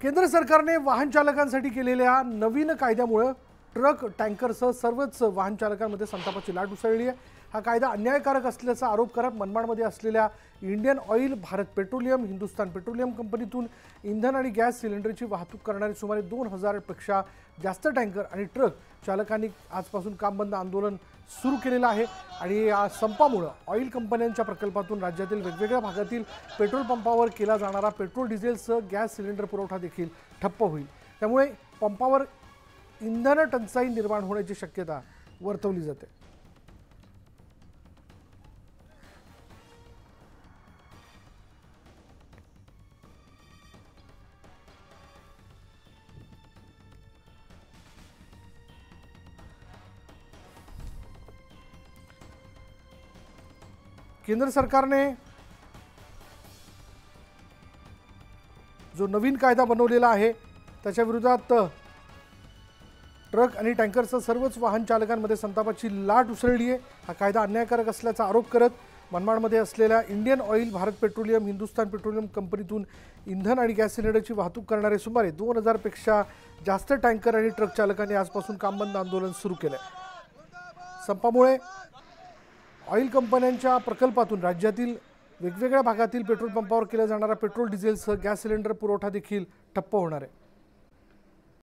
केंद्र सरकारने वाहन चालकांसाठी केलेल्या नवीन कायद्यामुळे ट्रक टँकरसह सर्वच वाहन चालकांमध्ये संतापाची लाट उसळली आहे। हा कायदा अन्यायकारक असल्याचा आरोप करत मनमाडमध्ये असलेल्या Indian oil, Bharat petroleum, Hindustan petroleum कंपनीतून इंधन आणि गॅस सिलेंडरची वाहतूक करणारे सुमारे 2000 पेक्षा जास्त टँकर आणि ट्रक चालकांनी आजपासून काम बंद आंदोलन सुरू केलेलं आहे। आणि या संपामुळे ऑइल कंपन्यांच्या प्रकल्पातून राज्यातील वेगवेगळ्या भागातील पेट्रोल पंपावर केला जाणारा पेट्रोल डिझेलसह गॅस सिलेंडर पुरवठा देखील ठप्प होईल। त्यामुळे पंपावर इंधन टंचाई निर्माण होण्याची शक्यता वर्तवली जाते। केंद्र सरकारने जो नवीन कायदा बनवलेला आहे त्याच्या विरोधात ट्रक आणि टँकरसह सर्वच वाहन चालकांमध्ये संतापाची लाट उसळली आहे। हा कायदा अन्यायकारक असल्याचा आरोप करत मनमाडमध्ये असलेल्या Indian oil, Bharat petroleum, Hindustan petroleum कंपनीतून इंधन आणि गॅस सिलेंडरची वाहतूक करणारे सुमारे 2000 पेक्षा जास्त टँकर आणि ट्रक चालकांनी आजपासून काम बंद आंदोलन सुरू केले। संपामुळे ऑइल कंपन्यांच्या प्रकल्पातून राज्यातील वेगवेगळ्या भागातील पेट्रोल पंपावर केला जाणारा पेट्रोल डिझेलसह गॅस सिलेंडर पुरवठा देखील ठप्प होणार आहे।